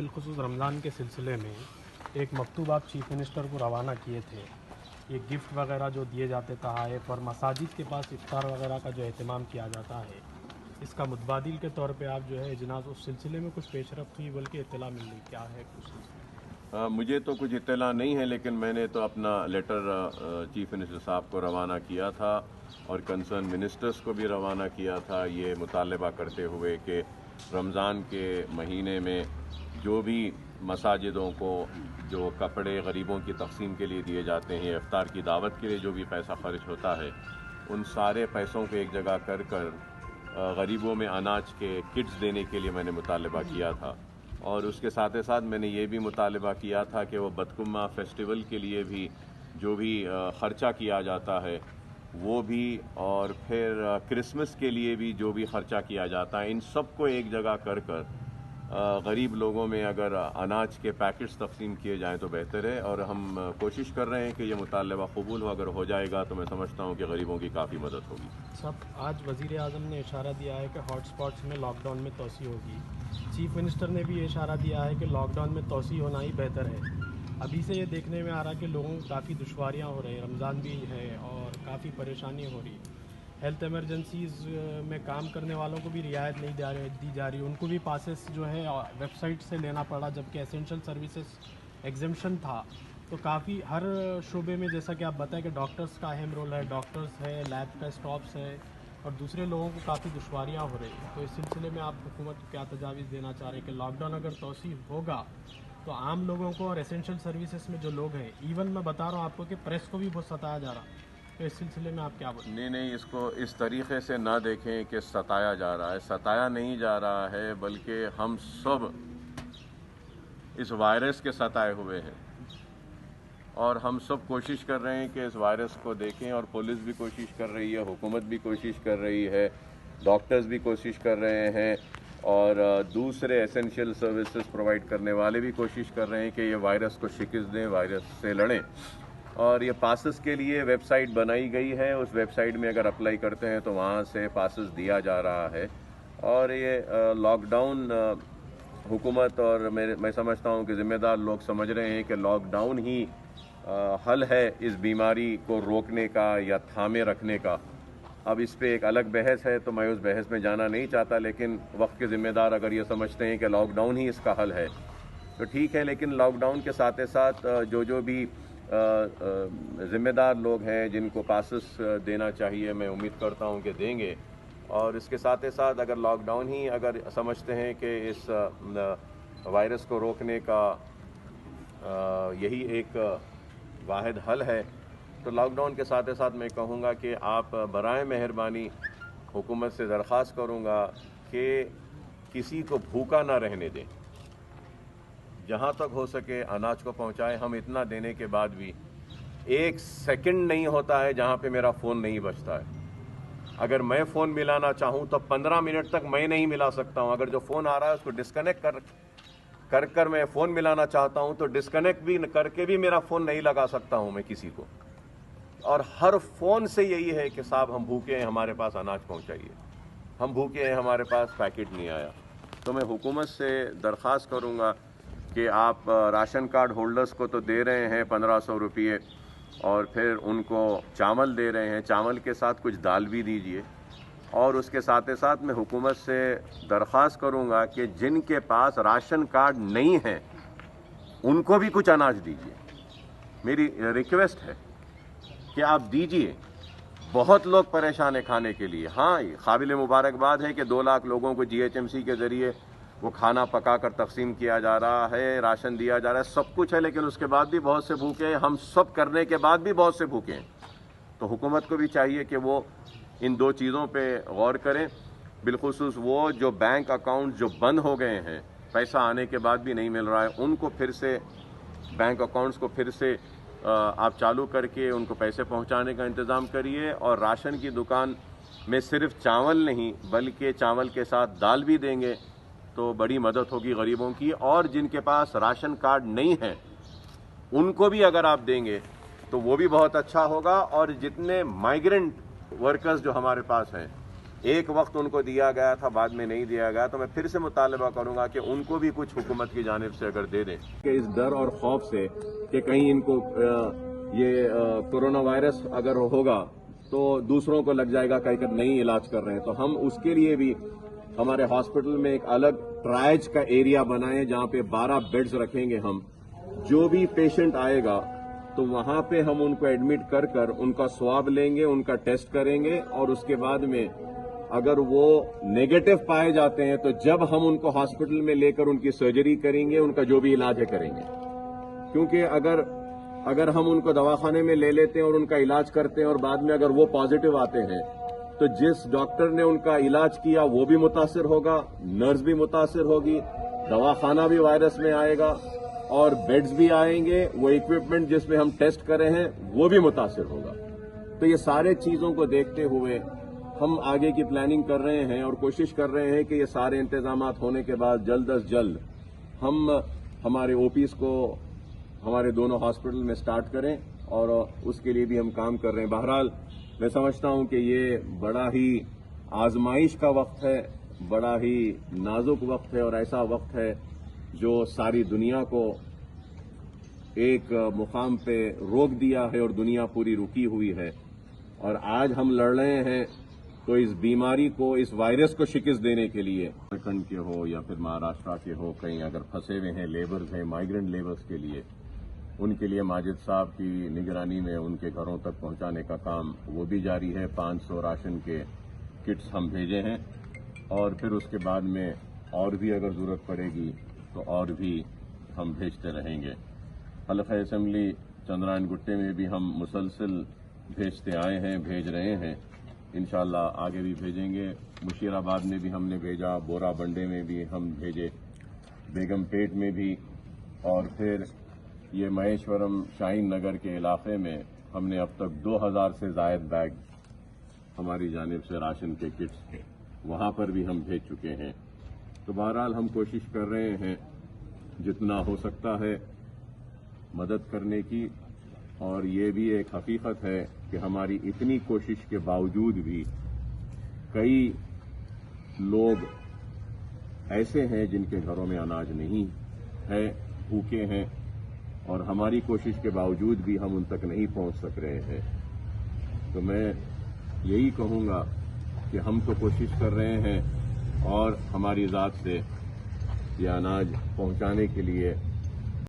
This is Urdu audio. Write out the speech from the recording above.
بالخصوص رمضان کے سلسلے میں ایک مکتوب آپ چیف منسٹر کو روانہ کیے تھے. یہ گفٹ وغیرہ جو دیے جاتے تحائف اور مساجد کے پاس افطار وغیرہ کا جو اہتمام کیا جاتا ہے، اس کا متبادل کے طور پہ آپ جو ہے اجناس اس سلسلے میں کچھ پیش رفت ہوئی بلکہ اطلاع مل رہی، کیا ہے کچھ؟ مجھے تو کچھ اطلاع نہیں ہے، لیکن میں نے تو اپنا لیٹر چیف منسٹر صاحب کو روانہ کیا تھا اور کنسرن منسٹرز کو بھی روانہ کیا تھا، یہ مطالبہ کرتے ہوئے کہ رمضان کے مہینے میں جو بھی مساجدوں کو جو کپڑے غریبوں کی تقسیم کے لیے دیے جاتے ہیں، افطار کی دعوت کے لیے جو بھی پیسہ خرچ ہوتا ہے، ان سارے پیسوں کو ایک جگہ کر غریبوں میں اناج کے کٹس دینے کے لیے میں نے مطالبہ کیا تھا. اور اس کے ساتھ ساتھ میں نے یہ بھی مطالبہ کیا تھا کہ وہ بدکمہ فیسٹیول کے لیے بھی جو بھی خرچہ کیا جاتا ہے وہ بھی، اور پھر کرسمس کے لیے بھی جو بھی خرچہ کیا جاتا ہے، ان سب کو ایک جگہ کر غریب لوگوں میں اگر اناج کے پیکٹس تقسیم کیے جائیں تو بہتر ہے. اور ہم کوشش کر رہے ہیں کہ یہ مطالبہ قبول ہو، اگر ہو جائے گا تو میں سمجھتا ہوں کہ غریبوں کی کافی مدد ہوگی. صاحب، آج وزیر اعظم نے اشارہ دیا ہے کہ ہاٹ اسپاٹس میں لاک ڈاؤن میں توسیع ہوگی. چیف منسٹر نے بھی یہ اشارہ دیا ہے کہ لاک ڈاؤن میں توسیع ہونا ہی بہتر ہے. ابھی سے یہ دیکھنے میں آ رہا ہے کہ لوگوں کو کافی دشواریاں ہو رہی ہیں، رمضان بھی ہے اور کافی پریشانی ہو رہی. ہیلتھ ایمرجنسیز میں کام کرنے والوں کو بھی رعایت نہیں دی جا رہی، ان کو بھی پاسز جو ہے ویب سائٹ سے لینا پڑا، جبکہ اسینشل سروسز ایگزمپشن تھا. تو کافی ہر شعبے میں جیسا کہ آپ بتائیں کہ ڈاکٹرز کا اہم رول ہے، ڈاکٹرز ہے، لیب کا اسٹافس ہے، اور دوسرے لوگوں کو کافی دشواریاں ہو رہی ہیں. تو اس سلسلے میں آپ حکومت کو کیا تجاویز دینا چاہ رہے ہیں کہ لاک ڈاؤن اگر توسیع ہوگا تو عام لوگوں کو اور اسینشل سروسز میں جو لوگ ہیں، ایون میں بتا رہا ہوں آپ کو کہ پریس کو بھی بہت ستایا جا رہا، تو اس سلسلے میں آپ کیا بولیں؟ نہیں، اس کو اس طریقے سے نہ دیکھیں کہ ستایا جا رہا ہے. ستایا نہیں جا رہا ہے، بلکہ ہم سب اس وائرس کے ستائے ہوئے ہیں، اور ہم سب کوشش کر رہے ہیں کہ اس وائرس کو دیکھیں، اور پولیس بھی کوشش کر رہی ہے، حکومت بھی کوشش کر رہی ہے، ڈاکٹرز بھی کوشش کر رہے ہیں، اور دوسرے ایسنشیل سروسز پرووائڈ کرنے والے بھی کوشش کر رہے ہیں کہ یہ وائرس کو شکست دیں، وائرس سے لڑیں. اور یہ پاسز کے لیے ویب سائٹ بنائی گئی ہے، اس ویب سائٹ میں اگر اپلائی کرتے ہیں تو وہاں سے پاسز دیا جا رہا ہے. اور یہ لاک ڈاؤن حکومت اور میں سمجھتا ہوں کہ ذمہ دار لوگ سمجھ رہے ہیں کہ لاک ڈاؤن ہی حل ہے اس بیماری کو روکنے کا یا تھامے رکھنے کا. اب اس پہ ایک الگ بحث ہے، تو میں اس بحث میں جانا نہیں چاہتا، لیکن وقت کے ذمہ دار اگر یہ سمجھتے ہیں کہ لاک ڈاؤن ہی اس کا حل ہے تو ٹھیک ہے. لیکن لاک ڈاؤن کے ساتھ جو بھی ذمہ دار لوگ ہیں جن کو پاسز دینا چاہیے، میں امید کرتا ہوں کہ دیں گے. اور اس کے ساتھ اگر لاک ڈاؤن ہی اگر سمجھتے ہیں کہ اس وائرس کو روکنے کا یہی ایک واحد حل ہے، تو لاک ڈاؤن کے ساتھ میں کہوں گا کہ آپ برائے مہربانی حکومت سے درخواست کروں گا کہ کسی کو بھوکا نہ رہنے دیں. جہاں تک ہو سکے اناج کو پہنچائیں. ہم اتنا دینے کے بعد بھی ایک سیکنڈ نہیں ہوتا ہے جہاں پہ میرا فون نہیں بجتا ہے. اگر میں فون ملانا چاہوں تو 15 منٹ تک میں نہیں ملا سکتا ہوں. اگر جو فون آ رہا ہے اس کو ڈسکنیکٹ کر میں فون ملانا چاہتا ہوں تو ڈسکنیکٹ بھی کر کے بھی میرا فون نہیں لگا سکتا ہوں میں کسی کو. اور ہر فون سے یہی ہے کہ صاحب ہم بھوکے ہیں، ہمارے پاس اناج پہنچائیے، ہم بھوکے ہیں، ہمارے پاس پیکٹ نہیں آیا. تو میں حکومت سے درخواست کروں گا کہ آپ راشن کارڈ ہولڈرز کو تو دے رہے ہیں 1500 روپیے، اور پھر ان کو چاول دے رہے ہیں، چاول کے ساتھ کچھ دال بھی دیجئے. اور اس کے ساتھ میں حکومت سے درخواست کروں گا کہ جن کے پاس راشن کارڈ نہیں ہے ان کو بھی کچھ اناج دیجئے. میری ریکویسٹ ہے کہ آپ دیجئے. بہت لوگ پریشان ہیں کھانے کے لیے. ہاں، قابل مبارکباد ہے کہ 2 لاکھ لوگوں کو GHMC کے ذریعے وہ کھانا پکا کر تقسیم کیا جا رہا ہے، راشن دیا جا رہا ہے، سب کچھ ہے، لیکن اس کے بعد بھی بہت سے بھوکے ہیں. ہم سب کرنے کے بعد بھی بہت سے بھوکے ہیں. تو حکومت کو بھی چاہیے کہ وہ ان 2 چیزوں پہ غور کریں. بالخصوص وہ جو بینک اکاؤنٹ جو بند ہو گئے ہیں، پیسہ آنے کے بعد بھی نہیں مل رہا ہے، ان کو پھر سے بینک اکاؤنٹس کو پھر سے آپ چالو کر کے ان کو پیسے پہنچانے کا انتظام کریے. اور راشن کی دکان میں صرف چاول نہیں بلکہ چاول کے ساتھ دال بھی دیں گے تو بڑی مدد ہوگی غریبوں کی. اور جن کے پاس راشن کارڈ نہیں ہے ان کو بھی اگر آپ دیں گے تو وہ بھی بہت اچھا ہوگا. اور جتنے مائیگرنٹ ورکرز جو ہمارے پاس ہیں ایک وقت ان کو دیا گیا تھا، بعد میں نہیں دیا گیا، تو میں پھر سے مطالبہ کروں گا کہ ان کو بھی کچھ حکومت کی جانب سے اگر دے دیں، کہ اس ڈر اور خوف سے کہ کہیں ان کو یہ کورونا وائرس اگر ہوگا تو دوسروں کو لگ جائے گا کہ نہیں علاج کر رہے ہیں، تو ہم اس کے لیے بھی ہمارے ہاسپٹل میں ایک الگ ٹرائج کا ایریا بنائیں جہاں پہ 12 بیڈز رکھیں گے ہم. جو بھی پیشنٹ آئے گا تو وہاں پہ ہم ان کو ایڈمٹ کر کر ان کا سواب لیں گے، ان کا ٹیسٹ کریں گے، اور اس کے بعد میں اگر وہ نیگیٹو پائے جاتے ہیں تو جب ہم ان کو ہاسپٹل میں لے کر ان کی سرجری کریں گے، ان کا جو بھی علاج ہے کریں گے. کیونکہ اگر ہم ان کو دواخانے میں لے لیتے ہیں اور ان کا علاج کرتے ہیں اور بعد میں اگر وہ پازیٹو آتے ہیں تو جس ڈاکٹر نے ان کا علاج کیا وہ بھی متاثر ہوگا، نرس بھی متاثر ہوگی، دواخانہ بھی وائرس میں آئے گا، اور بیڈز بھی آئیں گے، وہ اکوپمنٹ جس میں ہم ٹیسٹ کرے ہیں وہ بھی متاثر ہوگا. تو یہ سارے چیزوں کو دیکھتے ہوئے ہم آگے کی پلاننگ کر رہے ہیں اور کوشش کر رہے ہیں کہ یہ سارے انتظامات ہونے کے بعد جلد از جلد ہم ہمارے او پیز کو ہمارے دونوں ہاسپٹل میں سٹارٹ کریں، اور اس کے لیے بھی ہم کام کر رہے ہیں. بہرحال میں سمجھتا ہوں کہ یہ بڑا ہی آزمائش کا وقت ہے، بڑا ہی نازک وقت ہے، اور ایسا وقت ہے جو ساری دنیا کو ایک مقام پہ روک دیا ہے اور دنیا پوری رکی ہوئی ہے. اور آج ہم لڑ رہے ہیں تو اس بیماری کو، اس وائرس کو شکست دینے کے لیے، اتراکھنڈ کے ہو یا پھر مہاراشٹر کے ہو، کہیں اگر پھنسے ہوئے ہیں لیبرز ہیں، مائیگرنٹ لیبرز کے لیے، ان کے لیے ماجد صاحب کی نگرانی میں ان کے گھروں تک پہنچانے کا کام وہ بھی جاری ہے. 500 راشن کے کٹس ہم بھیجے ہیں، اور پھر اس کے بعد میں اور بھی اگر ضرورت پڑے گی تو اور بھی ہم بھیجتے رہیں گے. حلقہ اسمبلی چندرائن گٹے میں بھی ہم مسلسل بھیجتے آئے ہیں، بھیج رہے ہیں، انشاءاللہ آگے بھی بھیجیں گے. مشیر آباد میں بھی ہم نے بھیجا، بورا بنڈے میں بھی ہم بھیجے، بیگم پیٹ میں بھی، اور پھر یہ مہیشورم شاہین نگر کے علاقے میں ہم نے اب تک 2000 سے زائد بیگ ہماری جانب سے راشن کے کٹس وہاں پر بھی ہم بھیج چکے ہیں. تو بہرحال ہم کوشش کر رہے ہیں جتنا ہو سکتا ہے مدد کرنے کی، اور یہ بھی ایک حقیقت ہے کہ ہماری اتنی کوشش کے باوجود بھی کئی لوگ ایسے ہیں جن کے گھروں میں اناج نہیں ہے، بھوکے ہیں، اور ہماری کوشش کے باوجود بھی ہم ان تک نہیں پہنچ سک رہے ہیں. تو میں یہی کہوں گا کہ ہم تو کوشش کر رہے ہیں، اور ہماری ذات سے یہ اناج پہنچانے کے لیے